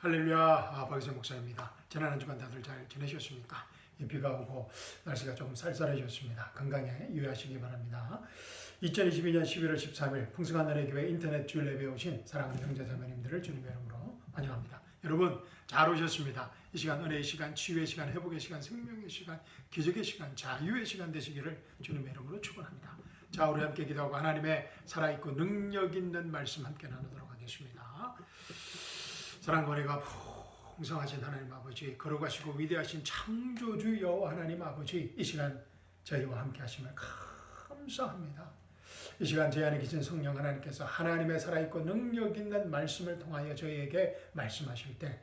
할렐루야, 박이세 목사입니다. 지난 한 주간 다들 잘 지내셨습니까? 비가 오고 날씨가 조금 쌀쌀해졌습니다. 건강에 유의하시기 바랍니다. 2022년 11월 13일 풍성한 은혜교회 인터넷 주일 예배에 오신 사랑하는 형제자매님들을 주님의 이름으로 환영합니다. 여러분 잘 오셨습니다. 이 시간 은혜의 시간, 치유의 시간, 회복의 시간, 생명의 시간, 기적의 시간, 자유의 시간 되시기를 주님의 이름으로 축원합니다. 자, 우리 함께 기도하고 하나님의 살아있고 능력 있는 말씀 함께 나누도록 하겠습니다. 사랑과 은혜가 풍성하신 하나님 아버지, 거룩하시고 위대하신 창조주 여호와 하나님 아버지, 이 시간 저희와 함께 하심을 감사합니다. 이 시간 제 안에 계신 성령 하나님께서 하나님의 살아있고 능력 있는 말씀을 통하여 저희에게 말씀하실 때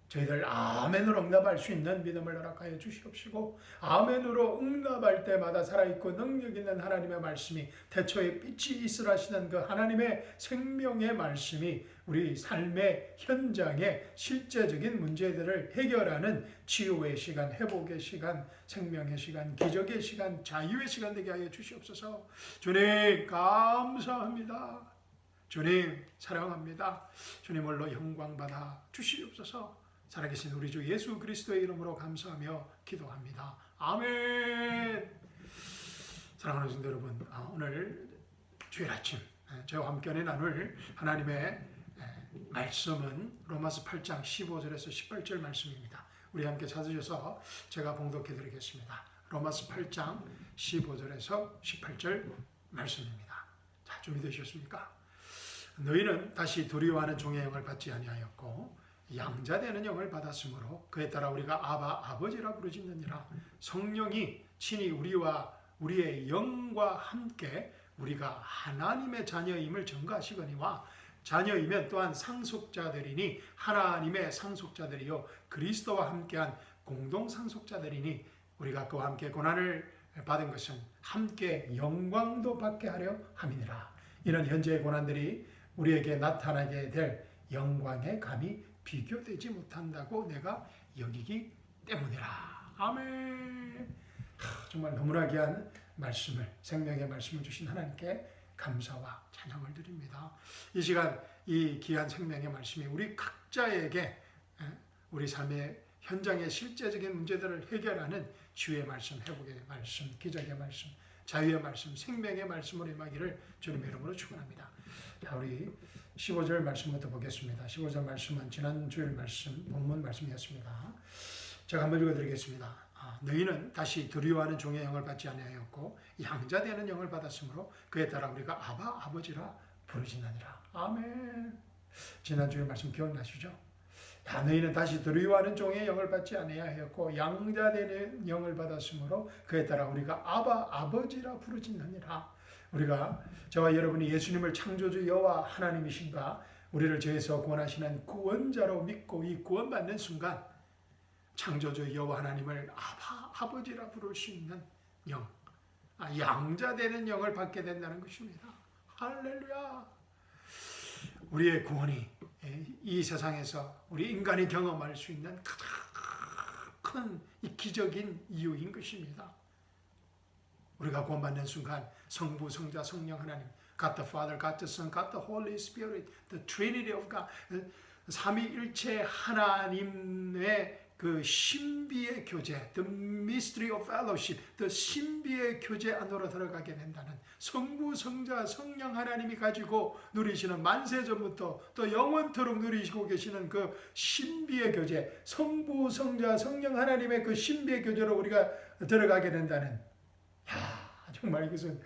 저희들 아멘으로 응답할 수 있는 믿음을 허락하여 주시옵시고, 아멘으로 응답할 때마다 살아있고 능력 있는 하나님의 말씀이 태초에 빛이 있으라 하시는 그 하나님의 생명의 말씀이 우리 삶의 현장에 실제적인 문제들을 해결하는 치유의 시간, 회복의 시간, 생명의 시간, 기적의 시간, 자유의 시간 되게 하여 주시옵소서. 주님 감사합니다. 주님 사랑합니다. 주님 홀로 영광 받아 주시옵소서. 살아계신 우리 주 예수 그리스도의 이름으로 감사하며 기도합니다. 아멘. 사랑하는 성도 여러분, 오늘 주일 아침 저와 함께 나눌 하나님의 말씀은 로마서 8장 15절에서 18절 말씀입니다. 우리 함께 찾으셔서 제가 봉독해 드리겠습니다. 로마서 8장 15절에서 18절 말씀입니다. 자, 준비되셨습니까? 너희는 다시 두려워하는 종의 영을 받지 아니하였고 양자되는 영을 받았으므로 그에 따라 우리가 아바 아버지라 부르짖느니라. 성령이 친히 우리와 우리의 영과 함께 우리가 하나님의 자녀임을 증거하시거니와 자녀이면 또한 상속자들이니 하나님의 상속자들이요 그리스도와 함께한 공동 상속자들이니 우리가 그와 함께 고난을 받은 것은 함께 영광도 받게 하려 함이니라. 이는 현재의 고난들이 우리에게 나타나게 될 영광에 감히 비교되지 못한다고 내가 여기기 때문이라. 아멘. 정말 너무나 귀한 말씀을, 생명의 말씀을 주신 하나님께 감사와 찬양을 드립니다. 이 시간 이 귀한 생명의 말씀이 우리 각자에게 우리 삶의 현장의 실제적인 문제들을 해결하는 주의 말씀, 회복의 말씀, 기적의 말씀, 자유의 말씀, 생명의 말씀으로 임하기를 주님의 이름으로 축원합니다. 자, 우리 15절 말씀부터 보겠습니다. 15절 말씀은 지난 주일 말씀, 본문 말씀이었습니다. 제가 한번 읽어드리겠습니다. 너희는 다시 두려워하는 종의 영을 받지 아니하였고 양자되는 영을 받았으므로 그에 따라 우리가 아바 아버지라 부르짖느니라. 아멘. 지난 주일 말씀 기억나시죠? 야, 너희는 다시 두려워하는 종의 영을 받지 아니하였고 양자되는 영을 받았으므로 그에 따라 우리가 아바 아버지라 부르짖느니라. 우리가 저와 여러분이 예수님을 창조주 여호와 하나님이신가, 우리를 죄에서 구원하시는 구원자로 믿고 이 구원받는 순간 창조주 여호와 하나님을 아바 아버지라 부를 수 있는 영, 양자되는 영을 받게 된다는 것입니다. 할렐루야. 우리의 구원이 이 세상에서 우리 인간이 경험할 수 있는 가장 큰 기적인 이유인 것입니다. 우리가 구원받는 순간 성부, 성자, 성령 하나님, God the Father, God the Son, God the Holy Spirit, the Trinity of God, 삼위일체 하나님의 그 신비의 교제, the mystery of fellowship, the 신비의 교제 안으로 들어가게 된다는, 성부, 성자, 성령 하나님이 가지고 누리시는 만세전부터 또 영원토록 누리시고 계시는 그 신비의 교제, 성부, 성자, 성령 하나님의 그 신비의 교제로 우리가 들어가게 된다는, 정말 이것은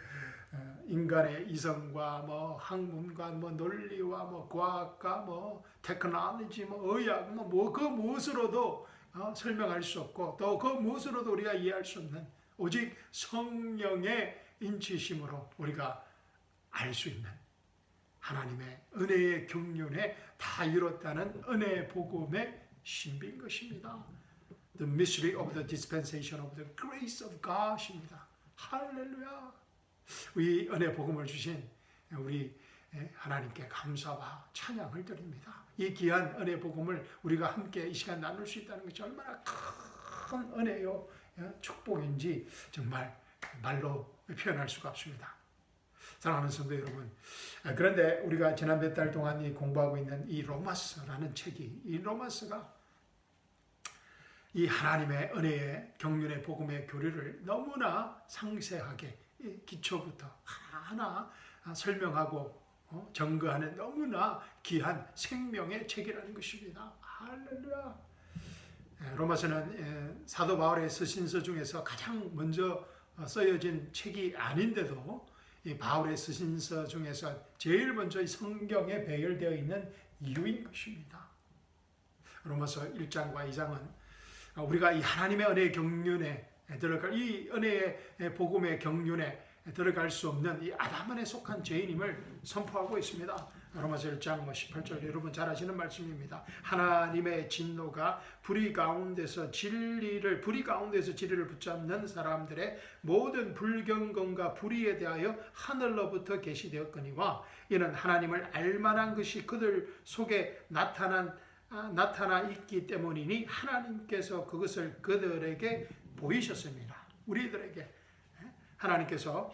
인간의 이성과 학문과 논리와 과학과 테크놀로지 의학 그 무엇으로도 설명할 수 없고 또 그 무엇으로도 우리가 이해할 수 없는 오직 성령의 인치심으로 우리가 알 수 있는 하나님의 은혜의 경륜에 다 이뤘다는 은혜의 복음의 신비인 것입니다. The mystery of the dispensation of the grace of God입니다. 할렐루야. 이 은혜 복음을 주신 우리 하나님께 감사와 찬양을 드립니다. 이 귀한 은혜 복음을 우리가 함께 이 시간 나눌 수 있다는 것이 얼마나 큰 은혜요 축복인지 정말 말로 표현할 수가 없습니다. 사랑하는 성도 여러분, 그런데 우리가 지난 몇 달 동안 공부하고 있는 이 로마서라는 책이, 이 로마서가 이 하나님의 은혜의 경륜의 복음의 교리를 너무나 상세하게 기초부터 하나하나 설명하고 증거하는 너무나 귀한 생명의 책이라는 것입니다. 할렐루야. 로마서는 사도 바울의 서신서 중에서 가장 먼저 쓰여진 책이 아닌데도 이 바울의 서신서 중에서 제일 먼저 성경에 배열되어 있는 이유인 것입니다. 로마서 1장과 2장은 우리가 이 하나님의 은혜의 경륜에 들어갈, 이 은혜의 복음의 경륜에 들어갈 수 없는 이 아담에 속한 죄인임을 선포하고 있습니다. 로마서 1장 18절 여러분 잘 아시는 말씀입니다. 하나님의 진노가 불의 가운데서 진리를 붙잡는 사람들의 모든 불경건과 불의에 대하여 하늘로부터 계시되었거니와 이는 하나님을 알만한 것이 그들 속에 나타나 있기 때문이니 하나님께서 그것을 그들에게 보이셨습니다. 우리들에게 하나님께서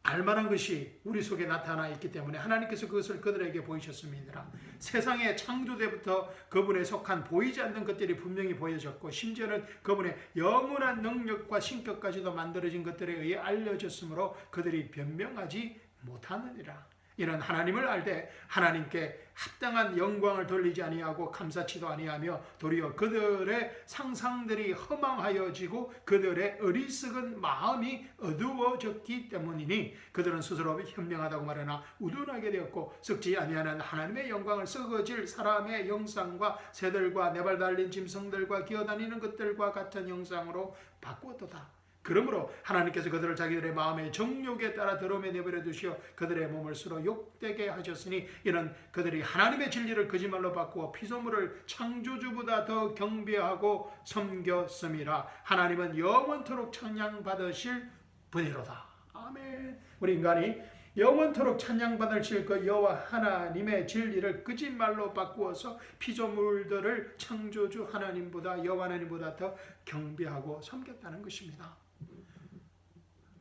알만한 것이 우리 속에 나타나 있기 때문에 하나님께서 그것을 그들에게 보이셨습니다. 세상의 창조대부터 그분에 속한 보이지 않는 것들이 분명히 보여졌고 심지어는 그분의 영원한 능력과 신격까지도 만들어진 것들에 의해 알려졌으므로 그들이 변명하지 못하느니라. 이는 하나님을 알되 하나님께 합당한 영광을 돌리지 아니하고 감사치도 아니하며 도리어 그들의 상상들이 허망하여지고 그들의 어리석은 마음이 어두워졌기 때문이니 그들은 스스로 현명하다고 말하나 우둔하게 되었고 썩지 아니하는 하나님의 영광을 썩어질 사람의 형상과 새들과 네 발 달린 짐승들과 기어다니는 것들과 같은 형상으로 바꾸었도다. 그러므로 하나님께서 그들을 자기들의 마음의 정욕에 따라 더러움에 내버려 두시어 그들의 몸을 서로 욕되게 하셨으니 이는 그들이 하나님의 진리를 거짓말로 바꾸어 피조물을 창조주보다 더 경배하고 섬겼음이라. 하나님은 영원토록 찬양받으실 분이로다. 아멘. 우리 인간이 영원토록 찬양받으실 그 여호와 하나님의 진리를 거짓말로 바꾸어서 피조물들을 창조주 하나님보다 여호와 하나님보다 더 경배하고 섬겼다는 것입니다.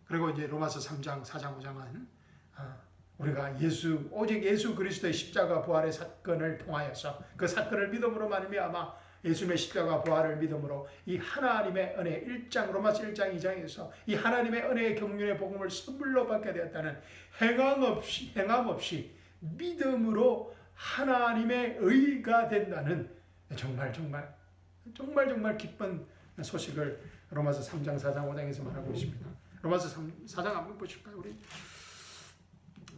그리고 이제 로마서 3장, 4장, 5장은 우리가 오직 예수 그리스도의 십자가 부활의 사건을 통하여서 그 사건을 믿음으로 말미암아 예수님의 십자가 부활을 믿음으로 이 하나님의 은혜 1장 로마서 1장 2장에서 이 하나님의 은혜의 경륜의 복음을 선물로 받게 되었다는 행함 없이 믿음으로 하나님의 의가 된다는 정말 기쁜 소식을 로마서 3장, 4장, 5장에서 말하고 있습니다. 로마서 4장 한번 보실까요? 우리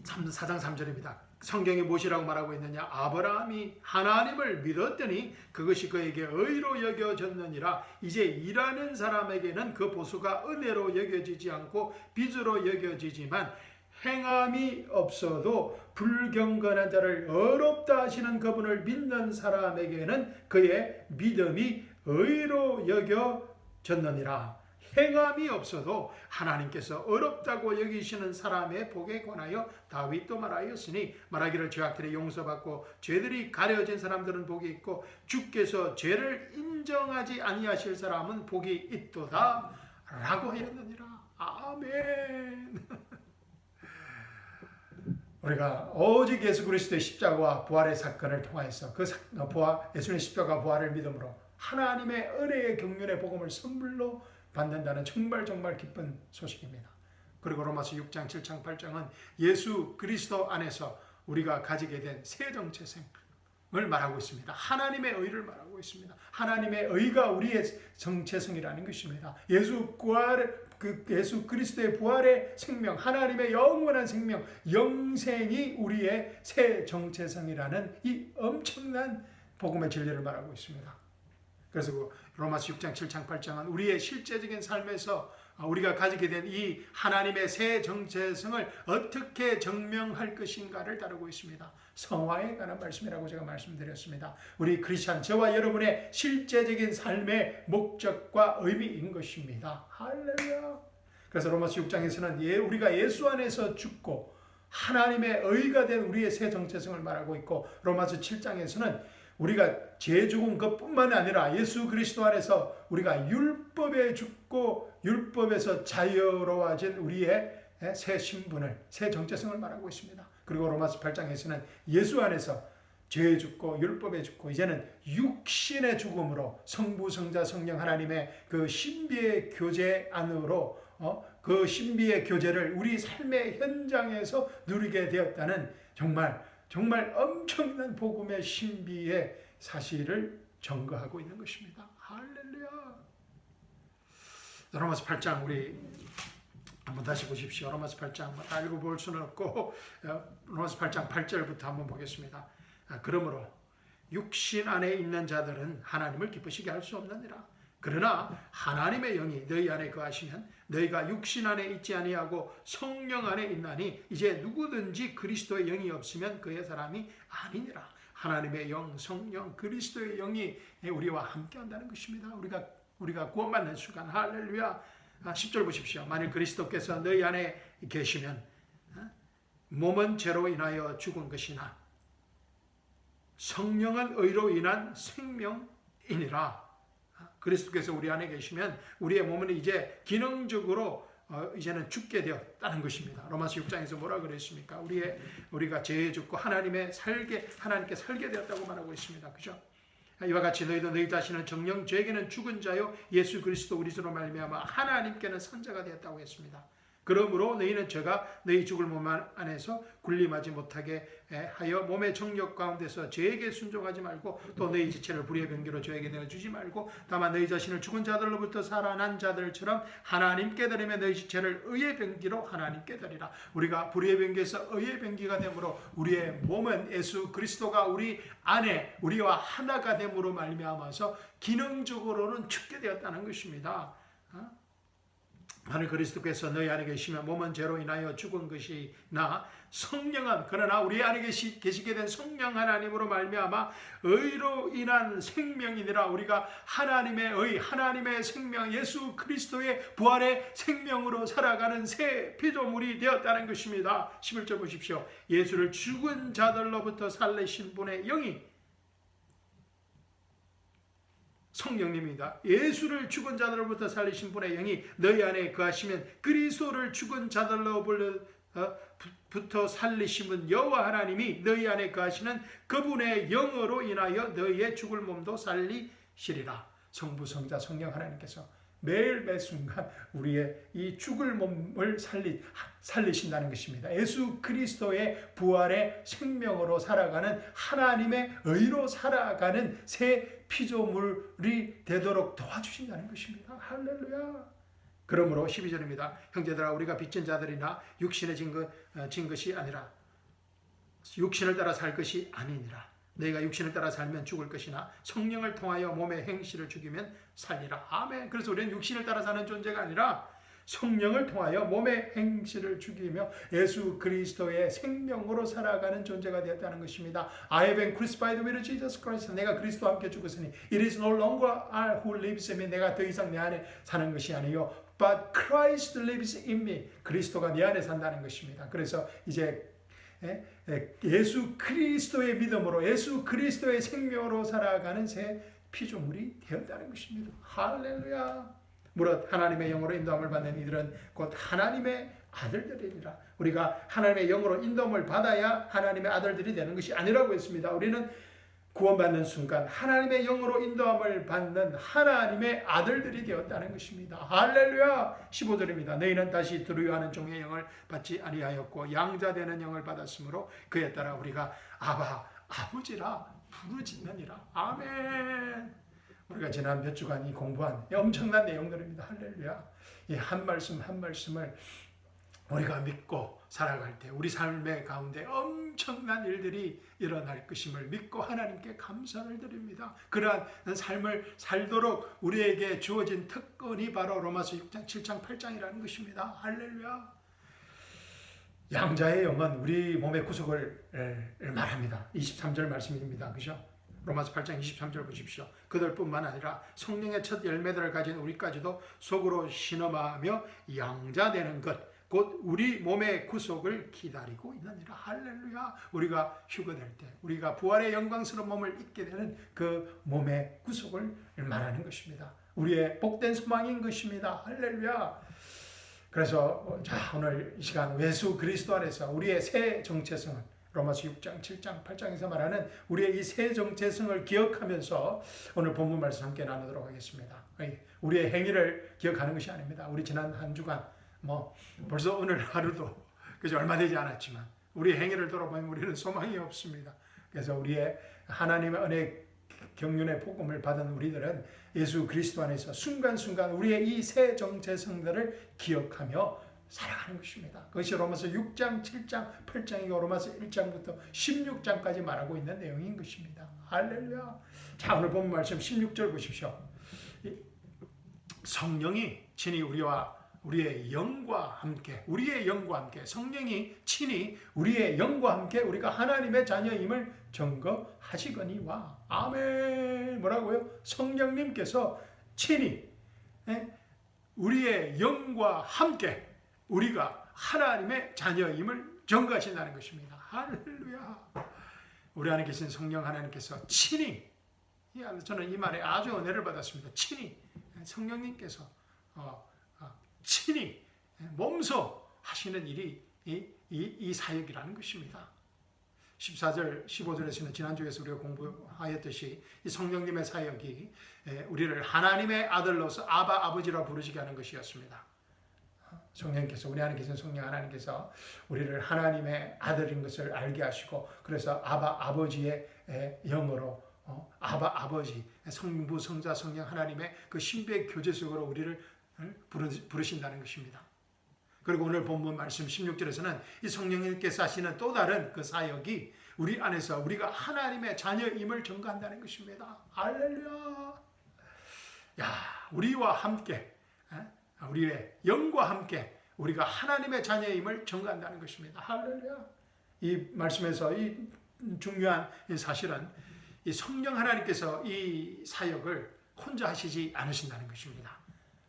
4장 3절입니다. 성경이 무엇이라고 말하고 있느냐? 아브라함이 하나님을 믿었더니 그것이 그에게 의로 여겨졌느니라. 이제 일하는 사람에게는 그 보수가 은혜로 여겨지지 않고 빚으로 여겨지지만 행함이 없어도 불경건한 자를 어렵다 하시는 그분을 믿는 사람에게는 그의 믿음이 의로 여겨졌느니라. 행함이 없어도 하나님께서 어렵다고 여기시는 사람의 복에 관하여 다윗도 말하였으니 말하기를 죄악들이 용서받고 죄들이 가려진 사람들은 복이 있고 주께서 죄를 인정하지 아니하실 사람은 복이 있도다 라고 하였느니라. 아멘. 우리가 오직 예수 그리스도의 십자가와 부활의 사건을 통하여서 그 예수님의 십자가 부활을 믿음으로 하나님의 은혜의 경륜의 복음을 선물로 받는다는 정말 기쁜 소식입니다. 그리고 로마서 6장, 7장, 8장은 예수 그리스도 안에서 우리가 가지게 된 새 정체성을 말하고 있습니다. 하나님의 의를 말하고 있습니다. 하나님의 의가 우리의 정체성이라는 것입니다. 예수 그리스도의 부활의 생명, 하나님의 영원한 생명, 영생이 우리의 새 정체성이라는 이 엄청난 복음의 진리를 말하고 있습니다. 그래서 로마서 6장, 7장, 8장은 우리의 실제적인 삶에서 우리가 가지게 된 이 하나님의 새 정체성을 어떻게 증명할 것인가를 다루고 있습니다. 성화에 관한 말씀이라고 제가 말씀드렸습니다. 우리 크리스찬, 저와 여러분의 실제적인 삶의 목적과 의미인 것입니다. 할렐루야. 그래서 로마서 6장에서는 우리가 예수 안에서 죽고 하나님의 의가 된 우리의 새 정체성을 말하고 있고, 로마서 7장에서는 우리가 죄 죽은 것뿐만 아니라 예수 그리스도 안에서 우리가 율법에 죽고 율법에서 자유로워진 우리의 새 신분을, 새 정체성을 말하고 있습니다. 그리고 로마서 8장에서는 예수 안에서 죄에 죽고 율법에 죽고 이제는 육신의 죽음으로 성부, 성자, 성령 하나님의 그 신비의 교제 안으로 그 신비의 교제를 우리 삶의 현장에서 누리게 되었다는 정말 엄청난 복음의 신비의 사실을 증거하고 있는 것입니다. 할렐루야. 로마서 8장 우리 한번 다시 보십시오. 로마서 8장 다 읽어볼 수는 없고 로마서 8장 8절부터 한번 보겠습니다. 그러므로 육신 안에 있는 자들은 하나님을 기쁘시게 할 수 없느니라. 그러나 하나님의 영이 너희 안에 거하시면 너희가 육신 안에 있지 아니하고 성령 안에 있나니 이제 누구든지 그리스도의 영이 없으면 그의 사람이 아니니라. 하나님의 영, 성령, 그리스도의 영이 우리와 함께 한다는 것입니다. 우리가 구원받는 순간 할렐루야. 10절 보십시오. 만일 그리스도께서 너희 안에 계시면 몸은 죄로 인하여 죽은 것이나 성령은 의로 인한 생명이니라. 그리스도께서 우리 안에 계시면 우리의 몸은 이제 기능적으로 이제는 죽게 되었다는 것입니다. 로마서 6장에서 뭐라 그랬습니까? 우리가 죄에 죽고 하나님께 살게 되었다고 말하고 있습니다. 그죠? 이와 같이 너희도 너희 자신은 정녕 죄에게는 죽은 자요 예수 그리스도 우리 주로 말미암아 하나님께는 산 자가 되었다고 했습니다. 그러므로 너희는 죄가 너희 죽을 몸 안에서 군림하지 못하게 하여 몸의 정욕 가운데서 죄에게 순종하지 말고 또 너희 지체를 불의의 병기로 죄에게 내어주지 말고 다만 너희 자신을 죽은 자들로부터 살아난 자들처럼 하나님께 드리며 너희 지체를 의의 병기로 하나님께 드리라. 우리가 불의의 병기에서 의의 병기가 되므로 우리의 몸은 예수 그리스도가 우리 안에 우리와 하나가 됨으로 말미암아서 기능적으로는 죽게 되었다는 것입니다. 만일 그리스도께서 너희 안에 계시면 몸은 죄로 인하여 죽은 것이나 성령은 그러나 우리 안에 계시게 된 성령 하나님으로 말미암아 의로 인한 생명이니라. 우리가 하나님의 의, 하나님의 생명, 예수 그리스도의 부활의 생명으로 살아가는 새 피조물이 되었다는 것입니다. 11절 보십시오. 예수를 죽은 자들로부터 살리신 분의 영이 성령님입니다. 예수를 죽은 자들로부터 살리신 분의 영이 너희 안에 거하시면 그리스도를 죽은 자들로부터 살리신 여호와 하나님이 너희 안에 거하시는 그분의 영으로 인하여 너희의 죽을 몸도 살리시리라. 성부, 성자, 성령 하나님께서 매일 매 순간 우리의 이 죽을 몸을 살리신다는 것입니다. 예수 그리스도의 부활의 생명으로 살아가는 하나님의 의로 살아가는 새 피조물이 되도록 도와주신다는 것입니다. 할렐루야. 그러므로 12절입니다. 형제들아 우리가 빚진 자들이나 육신에 진 것이 아니라 육신을 따라 살 것이 아니니라. 너희가 육신을 따라 살면 죽을 것이나 성령을 통하여 몸의 행실을 죽이면 살리라. 아멘. 그래서 우리는 육신을 따라 사는 존재가 아니라 성령을 통하여 몸의 행실을 죽이며 예수 그리스도의 생명으로 살아가는 존재가 되었다는 것입니다. I have been crucified with Jesus Christ. 내가 그리스도와 함께 죽었으니 It is no longer I who lives in me. 내가 더 이상 내 안에 사는 것이 아니요 But Christ lives in me. 그리스도가 내 안에 산다는 것입니다. 그래서 이제 예수 그리스도의 믿음으로 예수 그리스도의 생명으로 살아가는 새 피조물이 되었다는 것입니다. 할렐루야. 무릇 하나님의 영으로 인도함을 받는 이들은 곧 하나님의 아들들이니라. 우리가 하나님의 영으로 인도함을 받아야 하나님의 아들들이 되는 것이 아니라고 했습니다. 우리는 구원받는 순간 하나님의 영으로 인도함을 받는 하나님의 아들들이 되었다는 것입니다. 할렐루야. 15절입니다. 너희는 다시 두려워하는 종의 영을 받지 아니하였고 양자되는 영을 받았으므로 그에 따라 우리가 아바 아버지라 부르짖느니라. 아멘. 우리가 지난 몇 주간 이 공부한 엄청난 내용들입니다. 할렐루야. 이 한 말씀 한 말씀을 우리가 믿고 살아갈 때 우리 삶의 가운데 엄청난 일들이 일어날 것임을 믿고 하나님께 감사를 드립니다. 그러한 삶을 살도록 우리에게 주어진 특권이 바로 로마서 6장, 7장, 8장이라는 것입니다. 할렐루야. 양자의 영은 우리 몸의 구속을 말합니다. 23절 말씀입니다. 그죠? 로마서 8장 23절 보십시오. 그들뿐만 아니라 성령의 첫 열매들을 가진 우리까지도 속으로 신음하며 양자되는 것 곧 우리 몸의 구속을 기다리고 있느니라. 할렐루야. 우리가 휴거될 때 우리가 부활의 영광스러운 몸을 입게 되는 그 몸의 구속을 말하는 것입니다. 우리의 복된 소망인 것입니다. 할렐루야. 그래서 자, 오늘 이 시간 예수 그리스도 안에서 우리의 새 정체성을 로마서 6장, 7장, 8장에서 말하는 우리의 이 새 정체성을 기억하면서 오늘 본문 말씀 함께 나누도록 하겠습니다. 우리의 행위를 기억하는 것이 아닙니다. 우리 지난 한 주간 벌써 오늘 하루도 그저 얼마 되지 않았지만 우리의 행위를 돌아보면 우리는 소망이 없습니다. 그래서 우리의 하나님의 은혜 경륜의 복음을 받은 우리들은 예수 그리스도 안에서 순간순간 우리의 이 새 정체성들을 기억하며 살아가는 것입니다. 그것이 로마서 6장, 7장, 8장이고 로마서 1장부터 16장까지 말하고 있는 내용인 것입니다. 할렐루야. 자, 오늘 본 말씀 16절 보십시오. 성령이 친히 우리의 영과 함께, 성령이 친히 우리의 영과 함께 우리가 하나님의 자녀임을 증거하시거니와. 아멘. 뭐라고요? 성령님께서 친히 우리의 영과 함께 우리가 하나님의 자녀임을 증거하신다는 것입니다. 할렐루야. 우리 안에 계신 성령 하나님께서 친히, 저는 이 말에 아주 은혜를 받았습니다. 친히 성령님께서 친히 몸소 하시는 일이 이 사역이라는 것입니다. 14절, 15절에서는 지난주에서 우리가 공부하였듯이 이 성령님의 사역이 우리를 하나님의 아들로서 아바 아버지라 부르시게 하는 것이었습니다. 성령님께서, 우리 안에 계신 성령 하나님께서 우리를 하나님의 아들인 것을 알게 하시고, 그래서 아바 아버지의 영으로 아바 아버지, 성부 성자 성령 하나님의 그 신비의 교제 속으로 우리를 부르신다는 것입니다. 그리고 오늘 본문 말씀 16절에서는 이 성령님께서 하시는 또 다른 그 사역이 우리 안에서 우리가 하나님의 자녀임을 증거한다는 것입니다. 할렐루야. 야, 우리와 함께, 우리의 영과 함께 우리가 하나님의 자녀임을 증거한다는 것입니다. 할렐루야. 이 말씀에서 이 중요한 이 사실은 이 성령 하나님께서 이 사역을 혼자 하시지 않으신다는 것입니다.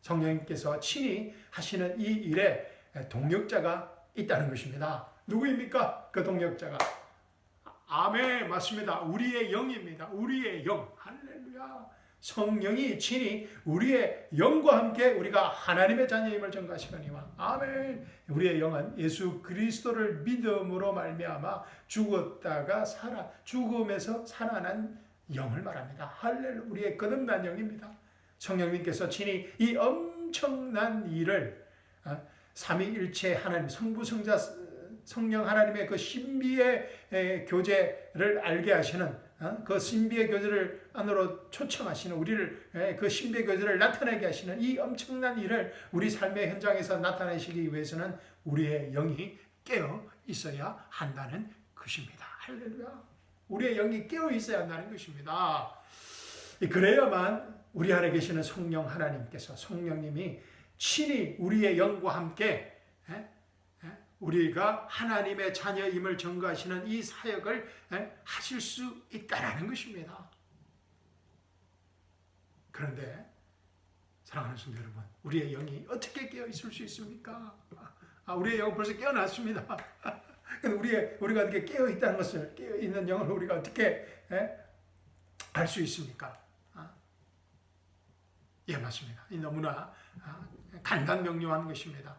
성령님께서 친히 하시는 이 일에 동역자가 있다는 것입니다. 누구입니까? 그 동역자가. 아멘. 맞습니다. 우리의 영입니다. 우리의 영. 할렐루야. 성령이 친히 우리의 영과 함께 우리가 하나님의 자녀임을 증거하시거니와. 아멘. 우리의 영은 예수 그리스도를 믿음으로 말미암아 죽음에서 살아난 영을 말합니다. 할렐루야. 우리의 거듭난 영입니다. 성령님께서 친히 이 엄청난 일을 삼위일체 하나님, 성부, 성자, 성령 하나님의 그 신비의 교제를 알게 하시는, 그 신비의 교제를 안으로 초청하시는, 우리를 그 신비의 교제를 나타내게 하시는 이 엄청난 일을 우리 삶의 현장에서 나타내시기 위해서는 우리의 영이 깨어 있어야 한다는 것입니다. 할렐루야. 우리의 영이 깨어 있어야 한다는 것입니다. 그래야만 우리 안에 계시는 성령 하나님께서, 성령님이 친히 우리의 영과 함께 우리가 하나님의 자녀임을 증거하시는 이 사역을 하실 수 있다는 것입니다. 그런데 사랑하는 성도 여러분, 우리의 영이 어떻게 깨어 있을 수 있습니까? 우리의 영은 벌써 깨어났습니다. 우리가 어떻게 깨어 있다는 것을, 깨어 있는 영을 우리가 어떻게 알 수 있습니까? 예, 맞습니다. 너무나 간단명료한 것입니다.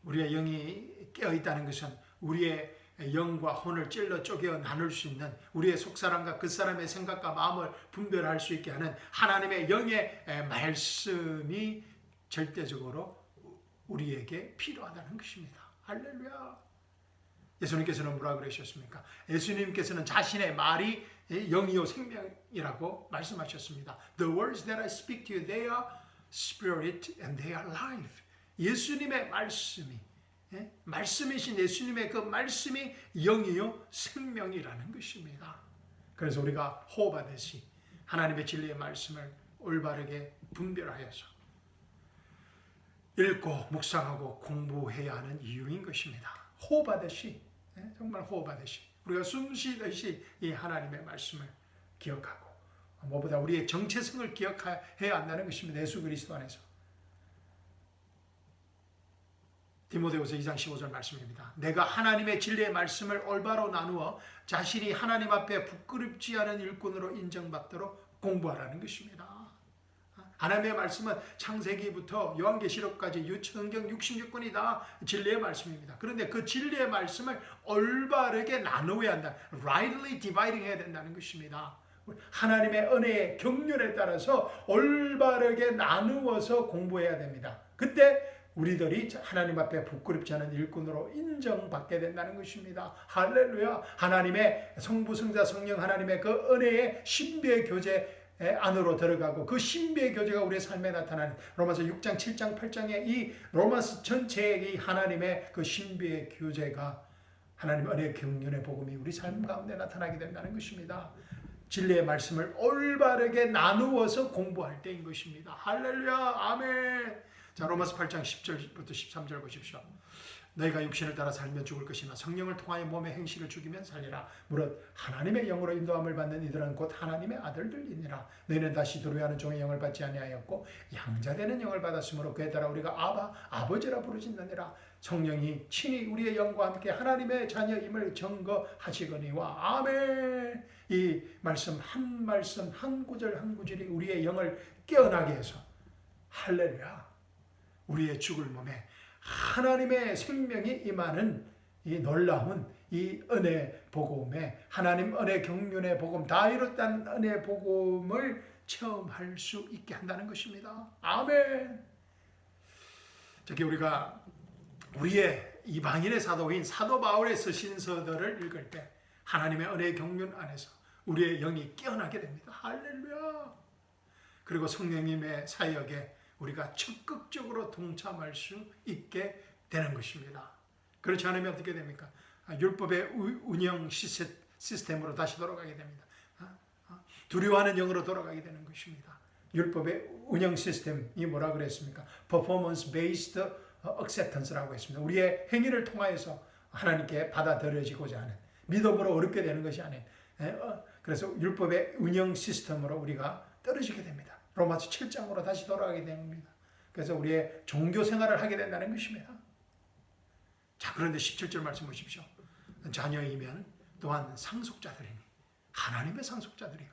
우리의 영이 깨어있다는 것은 우리의 영과 혼을 찔러 쪼개어 나눌 수 있는, 우리의 속사람과 겉사람의 생각과 마음을 분별할 수 있게 하는 하나님의 영의 말씀이 절대적으로 우리에게 필요하다는 것입니다. 할렐루야. 예수님께서는 뭐라 그러셨습니까? 예수님께서는 자신의 말이 영이요 생명이라고 말씀하셨습니다. The words that I speak to you, they are spirit and they are life. 예수님의 말씀이, 말씀이신 예수님의 그 말씀이 영이요 생명이라는 것입니다. 그래서 우리가 호흡하듯이 하나님의 진리의 말씀을 올바르게 분별하여서 읽고 묵상하고 공부해야 하는 이유인 것입니다. 호흡하듯이, 정말 호흡하듯이, 우리가 숨 쉬듯이 이 하나님의 말씀을 기억하고, 무엇보다 우리의 정체성을 기억해야 한다는 것입니다. 예수 그리스도 안에서. 디모데후서 2장 15절 말씀입니다. 내가 하나님의 진리의 말씀을 올바로 나누어 자신이 하나님 앞에 부끄럽지 않은 일꾼으로 인정받도록 공부하라는 것입니다. 하나님의 말씀은 창세기부터 요한계시록까지 성경 66권이 다 진리의 말씀입니다. 그런데 그 진리의 말씀을 올바르게 나누어야 한다. rightly dividing 해야 된다는 것입니다. 하나님의 은혜의 경륜에 따라서 올바르게 나누어서 공부해야 됩니다. 그때 우리들이 하나님 앞에 부끄럽지 않은 일꾼으로 인정받게 된다는 것입니다. 할렐루야. 하나님의 성부, 성자, 성령 하나님의 그 은혜의 신비의 교제 안으로 들어가고 그 신비의 교제가 우리의 삶에 나타나는 로마서 6장, 7장, 8장의 이 로마서 전체의 이 하나님의 그 신비의 교제가 하나님의 은혜의 경륜의 복음이 우리 삶 가운데 나타나게 된다는 것입니다. 진리의 말씀을 올바르게 나누어서 공부할 때인 것입니다. 할렐루야. 아멘. 자, 로마서 8장 10절부터 13절 보십시오. 너희가 육신을 따라 살면 죽을 것이나 성령을 통하여 몸의 행실을 죽이면 살리라. 무릇 하나님의 영으로 인도함을 받는 이들은 곧 하나님의 아들들이니라. 너희는 다시 두려워하는 종의 영을 받지 아니하였고 양자되는 영을 받았으므로 그에 따라 우리가 아바 아버지라 부르짖느니라. 성령이 친히 우리의 영과 함께 하나님의 자녀임을 증거하시거니와. 아멘. 이 말씀 한 구절 한 구절이 우리의 영을 깨어나게 해서 할렐루야. 우리의 죽을 몸에 하나님의 생명이 임하는 이 놀라운 이 은혜 복음에 하나님 은혜 경륜의 복음 다 이뤘다는 은혜 복음을 체험할 수 있게 한다는 것입니다. 아멘. 특히 우리가 우리의 이방인의 사도인 사도 바울의 서신서들을 읽을 때 하나님의 은혜 경륜 안에서 우리의 영이 깨어나게 됩니다. 할렐루야. 그리고 성령님의 사역에 우리가 적극적으로 동참할 수 있게 되는 것입니다. 그렇지 않으면 어떻게 됩니까? 율법의 운영 시스템으로 다시 돌아가게 됩니다. 두려워하는 영으로 돌아가게 되는 것입니다. 율법의 운영 시스템이 뭐라 그랬습니까? Performance based acceptance라고 했습니다. 우리의 행위를 통하여서 하나님께 받아들여지고자 하는 믿음으로 어렵게 되는 것이 아닌 그래서 율법의 운영 시스템으로 우리가 떨어지게 됩니다. 로마서 7장으로 다시 돌아가게 됩니다. 그래서 우리의 종교 생활을 하게 된다는 것입니다. 자, 그런데 17절 말씀 보십시오. 자녀이면 또한 상속자들이니 하나님의 상속자들이요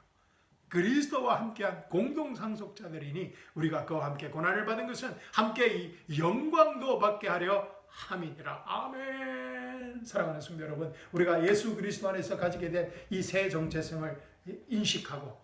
그리스도와 함께한 공동 상속자들이니 우리가 그와 함께 고난을 받은 것은 함께 이 영광도 받게 하려 함이니라. 아멘. 사랑하는 성도 여러분, 우리가 예수 그리스도 안에서 가지게 된 이 새 정체성을 인식하고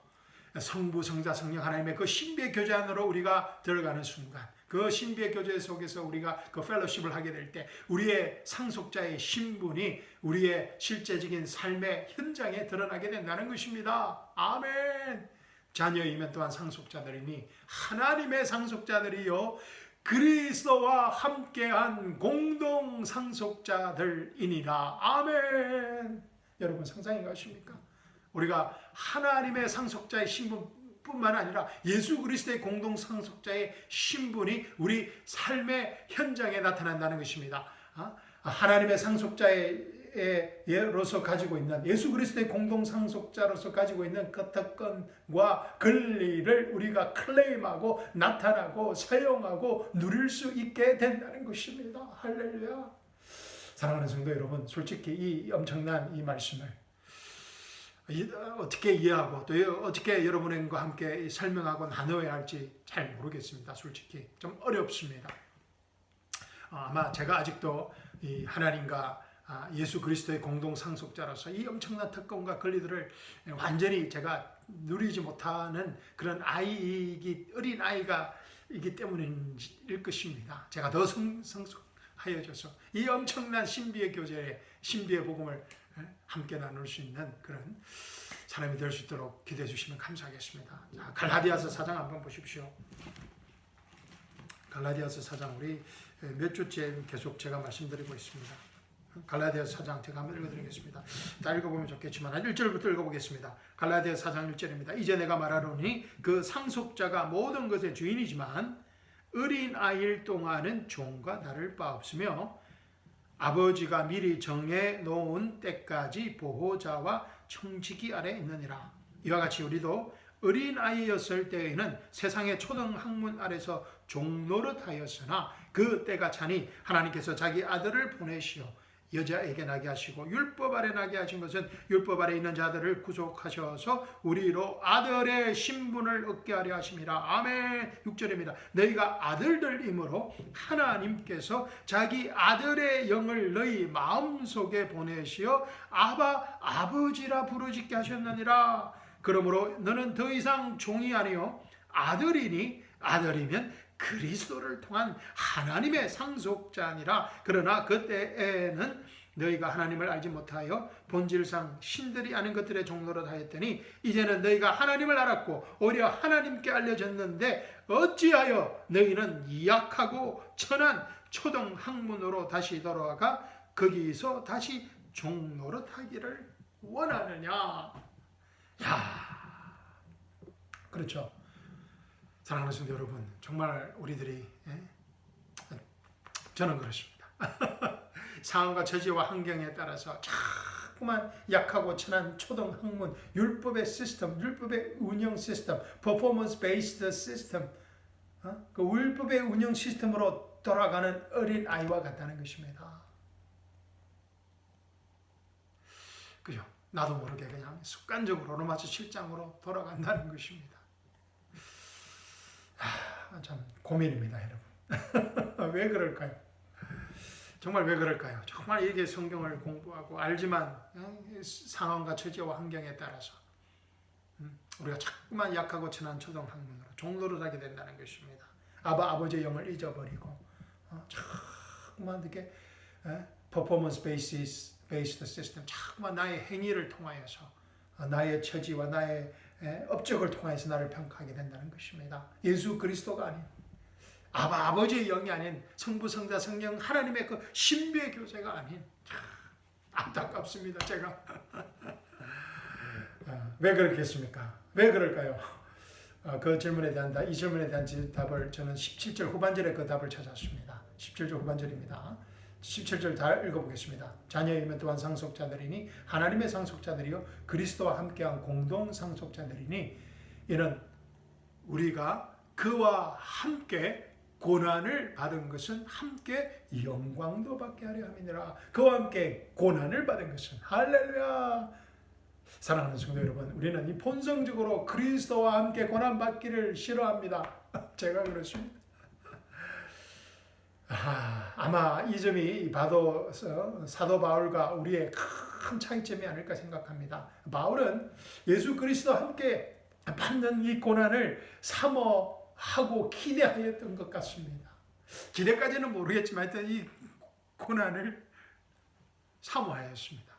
성부, 성자, 성령 하나님의 그 신비의 교제 안으로 우리가 들어가는 순간 그 신비의 교제 속에서 우리가 그 펠로십을 하게 될 때 우리의 상속자의 신분이 우리의 실제적인 삶의 현장에 드러나게 된다는 것입니다. 아멘. 자녀이면 또한 상속자들이니 하나님의 상속자들이요 그리스도와 함께한 공동 상속자들이니라. 아멘. 여러분 상상이 가십니까? 우리가 하나님의 상속자의 신분뿐만 아니라 예수 그리스도의 공동 상속자의 신분이 우리 삶의 현장에 나타난다는 것입니다. 하나님의 상속자로서 가지고 있는 예수 그리스도의 공동 상속자로서 가지고 있는 그 특권과 권리를 우리가 클레임하고 나타나고 사용하고 누릴 수 있게 된다는 것입니다. 할렐루야. 사랑하는 성도 여러분, 솔직히 이 엄청난 이 말씀을 어떻게 이해하고 또 어떻게 여러분과 함께 설명하고 나눠야 할지 잘 모르겠습니다. 솔직히 좀 어렵습니다. 아마 제가 아직도 이 하나님과 예수 그리스도의 공동 상속자로서 이 엄청난 특권과 권리들을 완전히 제가 누리지 못하는 그런 어린 아이가이기 때문일 것입니다. 제가 더 성숙하여져서 이 엄청난 신비의 교제에 신비의 복음을 함께 나눌 수 있는 그런 사람이 될 수 있도록 기도해 주시면 감사하겠습니다. 자, 갈라디아서 4장 한번 보십시오. 갈라디아서 4장 우리 몇 주째 계속 제가 말씀드리고 있습니다. 갈라디아서 4장 제가 한번 읽어드리겠습니다. 다 읽어보면 좋겠지만 1절부터 읽어보겠습니다. 갈라디아서 4장 1절입니다. 이제 내가 말하노니 그 상속자가 모든 것의 주인이지만 어린 아이일 동안은 종과 다를 바 없으며 아버지가 미리 정해 놓은 때까지 보호자와 청지기 아래 있느니라. 이와 같이 우리도 어린 아이였을 때에는 세상의 초등 학문 아래서 종노릇하였으나 그 때가 차니 하나님께서 자기 아들을 보내시어 여자에게 나게 하시고 율법 아래 나게 하신 것은 율법 아래 있는 자들을 구속하셔서 우리로 아들의 신분을 얻게 하려 하심이라. 아멘. 6절입니다. 너희가 아들들이므로 하나님께서 자기 아들의 영을 너희 마음속에 보내시어 아바 아버지라 부르짖게 하셨느니라. 그러므로 너는 더 이상 종이 아니요 아들이니 아들이면 그리스도를 통한 하나님의 상속자니라. 그러나 그때에는 너희가 하나님을 알지 못하여 본질상 신들이 아는 것들의 종로로 하였더니 이제는 너희가 하나님을 알았고 오히려 하나님께 알려졌는데 어찌하여 너희는 약하고 천한 초등 학문으로 다시 돌아가 거기서 다시 종로로 하기를 원하느냐. 야, 그렇죠. 사랑하는 성도 여러분, 정말 우리들이 저는 그렇습니다. 상황과 처지와 환경에 따라서 자꾸만 약하고 천한 초등 학문, 율법의 시스템, 율법의 운영 시스템, 퍼포먼스 베이스드 시스템, 그 율법의 운영 시스템으로 돌아가는 어린 아이와 같다는 것입니다. 그죠? 나도 모르게 그냥 습관적으로 로마서 7장으로 돌아간다는 것입니다. 참 고민입니다, 여러분. 왜 그럴까요? 정말 왜 그럴까요? 정말 이게 성경을 공부하고 알지만 상황과 처지와 환경에 따라서 우리가 자꾸만 약하고 천한 초등학문으로 종로를 하게 된다는 것입니다. 아버지의 영을 잊어버리고 자꾸만 이렇게 퍼포먼스 베이스드 시스템, 자꾸만 나의 행위를 통하여서 나의 처지와 나의 업적을 통해서 나를 평가하게 된다는 것입니다. 예수 그리스도가 아닌 아버지의 영이 아닌 성부 성자 성령 하나님의 그 신비의 교제가 아닌 안타깝습니다. 제가 왜 그렇겠습니까? 왜 그럴까요? 그 질문에 대한 이 질문에 대한 답을 저는 17절 후반절에 그 답을 찾았습니다. 17절 후반절입니다. 17절 다 읽어보겠습니다. 자녀이면 또한 상속자들이니 하나님의 상속자들이요 그리스도와 함께한 공동 상속자들이니 이는 우리가 그와 함께 고난을 받은 것은 함께 영광도 받게 하려 함이니라. 그와 함께 고난을 받은 것은 할렐루야. 사랑하는 성도 여러분, 우리는 이 본성적으로 그리스도와 함께 고난 받기를 싫어합니다. 제가 그렇습니다. 아마 이 점이 사도 바울과 우리의 큰 차이점이 아닐까 생각합니다. 바울은 예수 그리스도와 함께 받는 이 고난을 사모하고 기대하였던 것 같습니다. 기대까지는 모르겠지만 하여튼 이 고난을 사모하였습니다.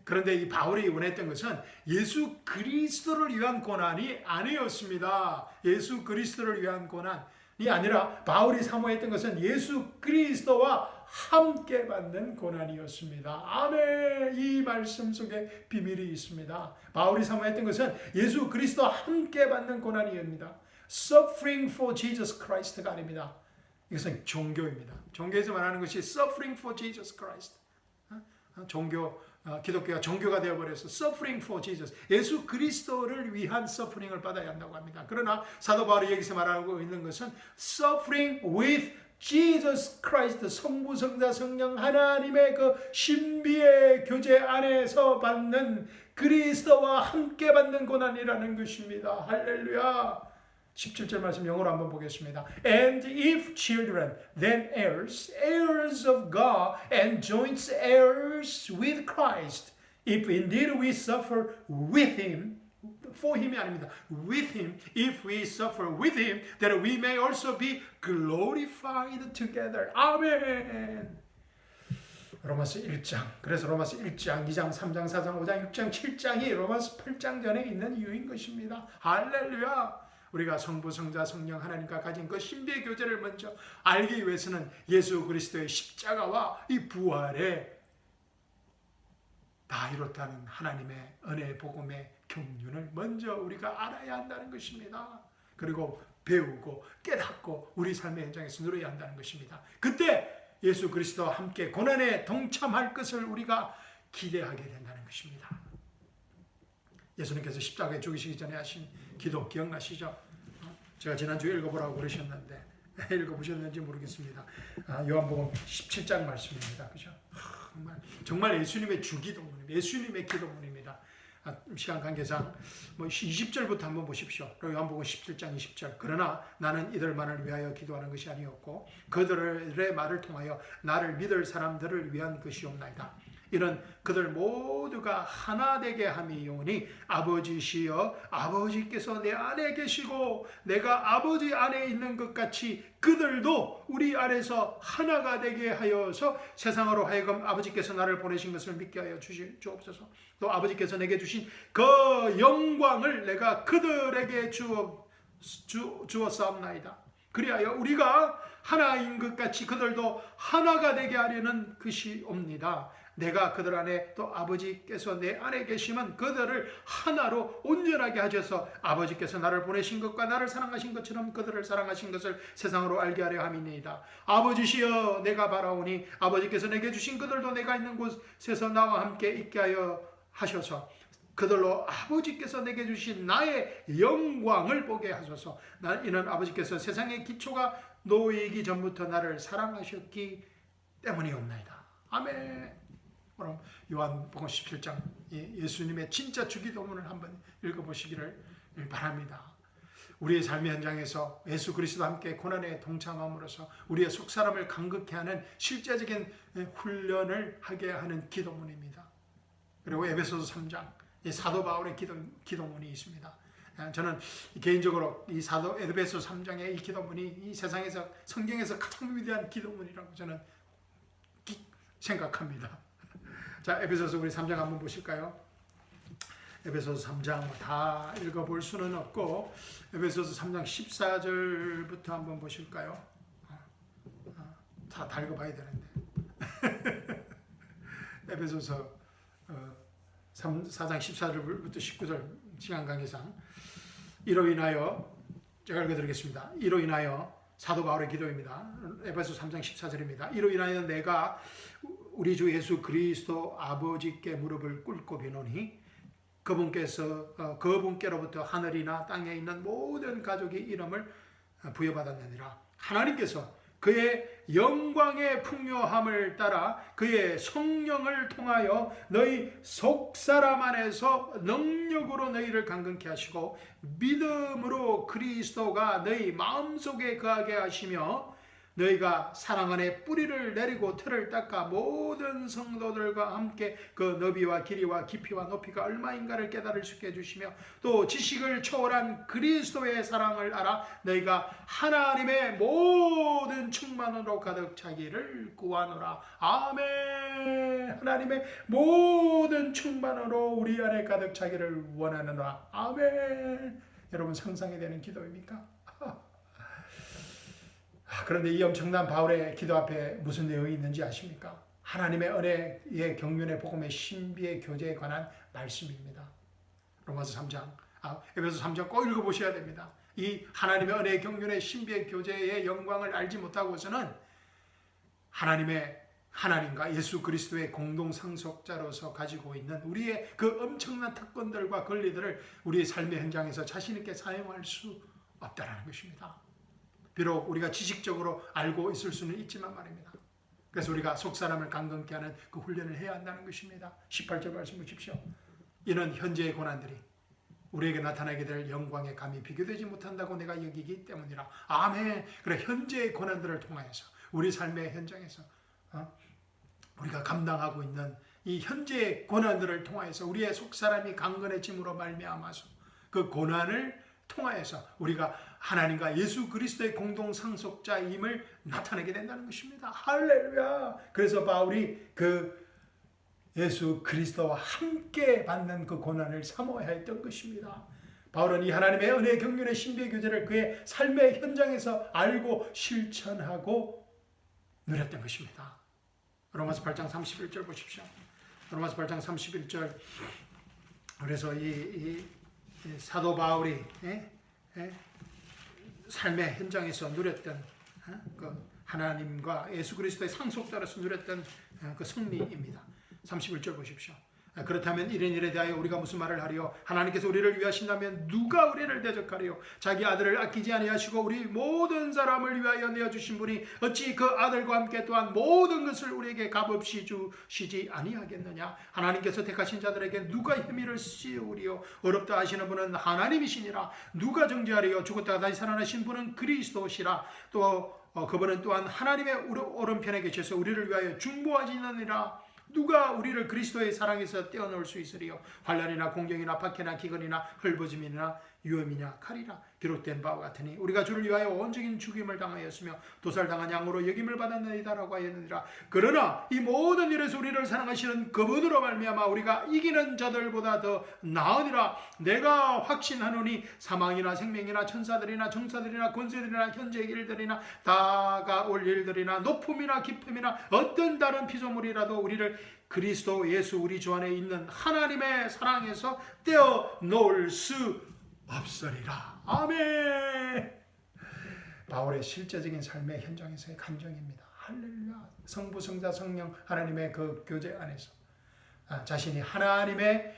그런데 이 바울이 원했던 것은 예수 그리스도를 위한 고난이 아니었습니다. 예수 그리스도를 위한 고난이 아니라 바울이 사모했던 것은 예수 그리스도와 함께 받는 고난이었습니다. 아멘. 이 말씀 속에 비밀이 있습니다. 바울이 사모했던 것은 예수 그리스도와 함께 받는 고난이옵니다. Suffering for Jesus Christ가 아닙니다. 이것은 종교입니다. 종교에서 말하는 것이 Suffering for Jesus Christ. 기독교가 종교가 되어버려서 Suffering for Jesus, 예수 그리스도를 위한 서프링을 받아야 한다고 합니다. 그러나 사도 바울이 여기서 말하고 있는 것은 Suffering with Jesus Christ, 성부 성자 성령 하나님의 그 신비의 교제 안에서 받는 그리스도와 함께 받는 고난이라는 것입니다. 할렐루야. 17절 말씀 영어로 한번 보겠습니다. And if children, then heirs, heirs of God, and joint heirs with Christ, if indeed we suffer with Him, for Him이 아닙니다. With Him, if we suffer with Him, that we may also be glorified together. 아멘. 로마서 1장, 그래서 로마서 1장, 2장, 3장, 4장, 5장, 6장, 7장이 로마서 8장 전에 있는 이유인 것입니다. 할렐루야. 우리가 성부, 성자, 성령 하나님과 가진 그 신비의 교제를 먼저 알기 위해서는 예수 그리스도의 십자가와 이 부활에 다 이뤘다는 하나님의 은혜 복음의 경륜을 먼저 우리가 알아야 한다는 것입니다. 그리고 배우고 깨닫고 우리 삶의 현장에서 누려야 한다는 것입니다. 그때 예수 그리스도와 함께 고난에 동참할 것을 우리가 기대하게 된다는 것입니다. 예수님께서 십자가에 죽으시기 전에 하신 기도 기억나시죠? 제가 지난주에 읽어보라고 그러셨는데 읽어보셨는지 모르겠습니다. 요한복음 17장 말씀입니다. 그죠? 정말 예수님의 주기도문입니다. 예수님의 기도문입니다. 시간 관계상 20절부터 한번 보십시오. 요한복음 17장 20절. 그러나 나는 이들만을 위하여 기도하는 것이 아니었고 그들의 말을 통하여 나를 믿을 사람들을 위한 것이옵나이다. 이는 그들 모두가 하나 되게 함이오니 아버지시여 아버지께서 내 안에 계시고 내가 아버지 안에 있는 것 같이 그들도 우리 안에서 하나가 되게 하여서 세상으로 하여금 아버지께서 나를 보내신 것을 믿게 하여 주옵소서. 또 아버지께서 내게 주신 그 영광을 내가 그들에게 주었사옵나이다. 그리하여 우리가 하나인 것 같이 그들도 하나가 되게 하려는 것이옵니다. 내가 그들 안에 또 아버지께서 내 안에 계시면 그들을 하나로 온전하게 하셔서 아버지께서 나를 보내신 것과 나를 사랑하신 것처럼 그들을 사랑하신 것을 세상으로 알게 하려 함이니이다. 아버지시여 내가 바라오니 아버지께서 내게 주신 그들도 내가 있는 곳에서 나와 함께 있게 하여 하셔서 그들로 아버지께서 내게 주신 나의 영광을 보게 하소서. 이는 아버지께서 세상의 기초가 놓이기 전부터 나를 사랑하셨기 때문이옵나이다. 아멘. 그럼 요한복음 17장 예수님의 진짜 주기도문을 한번 읽어보시기를 바랍니다. 우리의 삶의 현장에서 예수 그리스도와 함께 고난에 동참함으로써 우리의 속사람을 강건케 하는 실제적인 훈련을 하게 하는 기도문입니다. 그리고 에베소서 3장 사도 바울의 기도문이 있습니다. 저는 개인적으로 이 사도 에베소서 3장의 이 기도문이 이 세상에서 성경에서 가장 위대한 기도문이라고 저는 생각합니다. 자, 에베소서 우리 3장 한번 보실까요? 에베소서 3장 다 읽어볼 수는 없고 에베소서 3장 14절부터 한번 보실까요? 다 읽어봐야 되는데 에베소서 4장 14절부터 19절 시간 관계상 이로 인하여 제가 읽어드리겠습니다. 이로 인하여 사도 바울의 기도입니다. 에베소 3장 14절입니다. 이로 인하여 내가 우리 주 예수 그리스도 아버지께 무릎을 꿇고 비노니 그분께로부터 하늘이나 땅에 있는 모든 가족의 이름을 부여받았느니라. 하나님께서 그의 영광의 풍요함을 따라 그의 성령을 통하여 너희 속사람 안에서 능력으로 너희를 강건케 하시고 믿음으로 그리스도가 너희 마음속에 거하게 하시며 너희가 사랑 안에 뿌리를 내리고 틀을 닦아 모든 성도들과 함께 그 너비와 길이와 깊이와 높이가 얼마인가를 깨달을 수 있게 해주시며 또 지식을 초월한 그리스도의 사랑을 알아 너희가 하나님의 모든 충만으로 가득 차기를 구하노라. 아멘. 하나님의 모든 충만으로 우리 안에 가득 차기를 원하노라. 아멘. 여러분 상상이 되는 기도입니까? 그런데 이 엄청난 바울의 기도 앞에 무슨 내용이 있는지 아십니까? 하나님의 은혜의 경륜의 복음의 신비의 교제에 관한 말씀입니다. 로마서 3장, 에베소 3장 꼭 읽어보셔야 됩니다. 이 하나님의 은혜의 경륜의 신비의 교제의 영광을 알지 못하고서는 하나님과 예수 그리스도의 공동 상속자로서 가지고 있는 우리의 그 엄청난 특권들과 권리들을 우리의 삶의 현장에서 자신 있게 사용할 수 없다는 것입니다. 비록 우리가 지식적으로 알고 있을 수는 있지만 말입니다. 그래서 우리가 속사람을 강건케 하는 그 훈련을 해야 한다는 것입니다. 18절 말씀 보십시오. 이는 현재의 고난들이 우리에게 나타나게 될 영광에 감히 비교되지 못한다고 내가 여기기 때문이라. 아멘. 그래 현재의 고난들을 통하여서 우리 삶의 현장에서 우리가 감당하고 있는 이 현재의 고난들을 통하여서 우리의 속사람이 강건해짐으로 말미암아서 그 고난을 통하여서 우리가 하나님과 예수 그리스도의 공동 상속자임을 나타내게 된다는 것입니다. 할렐루야. 그래서 바울이 그 예수 그리스도와 함께 받는 그 고난을 사모해야 했던 것입니다. 바울은 이 하나님의 은혜 경륜의 신비의 교제를 그의 삶의 현장에서 알고 실천하고 누렸던 것입니다. 로마서 8장 31절 보십시오. 로마서 8장 31절. 그래서 이 사도 바울이 삶의 현장에서 누렸던 그 하나님과 예수 그리스도의 상속자로서 누렸던 그 승리입니다. 31절 보십시오. 그렇다면 이런 일에 대하여 우리가 무슨 말을 하리요? 하나님께서 우리를 위하신다면 누가 우리를 대적하리요? 자기 아들을 아끼지 아니하시고 우리 모든 사람을 위하여 내어주신 분이 어찌 그 아들과 함께 또한 모든 것을 우리에게 값없이 주시지 아니하겠느냐? 하나님께서 택하신 자들에게 누가 혐의를 씌우리요? 어렵다 하시는 분은 하나님이시니라. 누가 정죄하리요? 죽었다가 다시 살아나신 분은 그리스도시라. 또 그분은 또한 하나님의 오른편에 계셔서 우리를 위하여 중보하시느니라. 누가 우리를 그리스도의 사랑에서 떼어놓을 수 있으리요? 환난이나 공경이나 박해나 기근이나 헐벗음이나 위험이냐 칼이라. 기록된 바와 같으니 우리가 주를 위하여 온적인 죽임을 당하였으며 도살당한 양으로 여김을 받았느니다라고 하였느니라. 그러나 이 모든 일에서 우리를 사랑하시는 그분으로 말미암아 우리가 이기는 자들보다 더 나으니라. 내가 확신하노니 사망이나 생명이나 천사들이나 정사들이나 권세들이나 현재의 일들이나 다가올 일들이나 높음이나 깊음이나 어떤 다른 피조물이라도 우리를 그리스도 예수 우리 주 안에 있는 하나님의 사랑에서 떼어놓을 수 없으리라. 아멘. 바울의 실제적인 삶의 현장에서의 간증입니다. 할렐루야. 성부, 성자, 성령 하나님의 그 교제 안에서 자신이 하나님의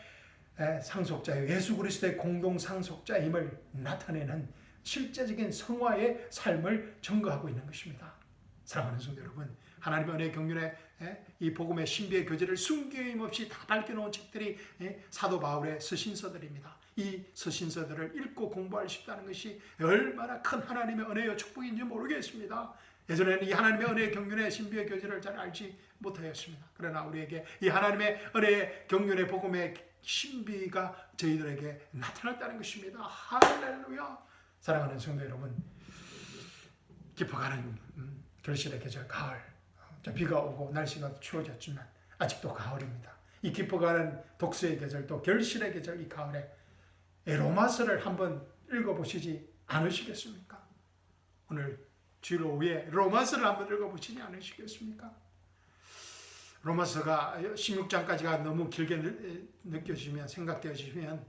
상속자요 예수 그리스도의 공동 상속자임을 나타내는 실제적인 성화의 삶을 증거하고 있는 것입니다. 사랑하는 성도 여러분, 하나님의 은혜의 경륜에 이 복음의 신비의 교제를 숨김없이 다 밝혀놓은 책들이 사도 바울의 서신서들입니다. 이 서신서들을 읽고 공부할 수 있다는 것이 얼마나 큰 하나님의 은혜요 축복인지 모르겠습니다. 예전에는 이 하나님의 은혜의 경륜의 신비의 교제를 잘 알지 못하였습니다. 그러나 우리에게 이 하나님의 은혜의 경륜의 복음의 신비가 저희들에게 나타났다는 것입니다. 할렐루야. 사랑하는 성도 여러분, 깊어가는 결실의 계절 가을, 비가 오고 날씨가 추워졌지만 아직도 가을입니다. 이 깊어가는 독서의 계절 또 결실의 계절 이 가을에 로마서를 한번 읽어보시지 않으시겠습니까? 오늘 주일 오후에 로마서를 한번 읽어보시지 않으시겠습니까? 로마서가 16장까지가 너무 길게 느껴지면 생각되어지면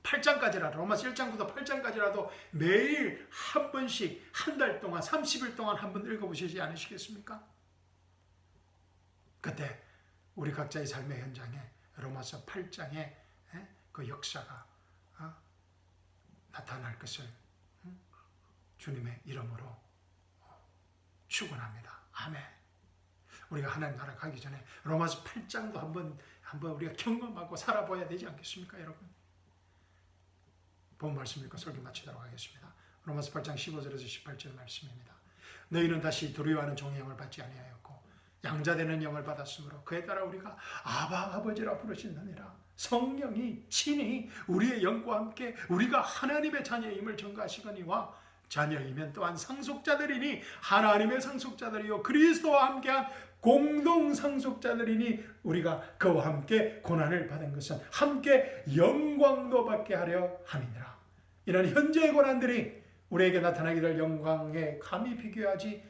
8장까지라도 로마서 1장부터 8장까지라도 매일 한 번씩 한 달 동안 30일 동안 한번 읽어보시지 않으시겠습니까? 그때 우리 각자의 삶의 현장에 로마서 8장의 그 역사가 나타날 것을 주님의 이름으로 축원합니다. 아멘. 우리가 하나님 나라 가기 전에 로마서 8장도 한번 우리가 경험하고 살아봐야 되지 않겠습니까, 여러분? 본 말씀 읽고 설교 마치도록 하겠습니다. 로마서 8장 15절에서 18절 말씀입니다. 너희는 다시 두려워하는 종의 영을 받지 아니하였고 양자되는 영을 받았으므로 그에 따라 우리가 아바 아버지라 부르시느니라. 성령이 친히 우리의 영과 함께 우리가 하나님의 자녀임을 증거하시거니와 자녀이면 또한 상속자들이니 하나님의 상속자들이요 그리스도와 함께한 공동 상속자들이니 우리가 그와 함께 고난을 받은 것은 함께 영광도 받게 하려 함이니라. 이런 현재의 고난들이 우리에게 나타나게 될 영광에 감히 비교하지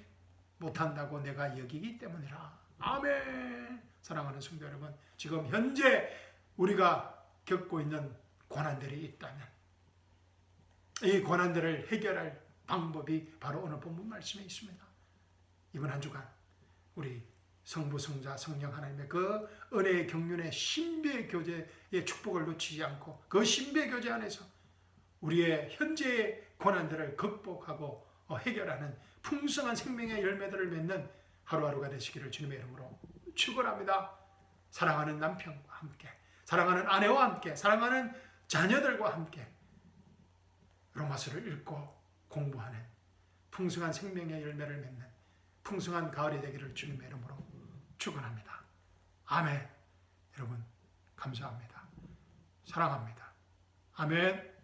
못한다고 내가 여기기 때문이라. 아멘. 사랑하는 성도 여러분, 지금 현재 우리가 겪고 있는 고난들이 있다면 이 고난들을 해결할 방법이 바로 오늘 본문 말씀에 있습니다. 이번 한 주간 우리 성부, 성자, 성령 하나님의 그 은혜의 경륜의 신비의 교제의 축복을 놓치지 않고 그 신비의 교제 안에서 우리의 현재의 고난들을 극복하고 해결하는 풍성한 생명의 열매들을 맺는 하루하루가 되시기를 주님의 이름으로 축원합니다. 사랑하는 남편과 함께, 사랑하는 아내와 함께, 사랑하는 자녀들과 함께 로마서를 읽고 공부하는 풍성한 생명의 열매를 맺는 풍성한 가을이 되기를 주님의 이름으로 축원합니다. 아멘. 여러분 감사합니다. 사랑합니다. 아멘.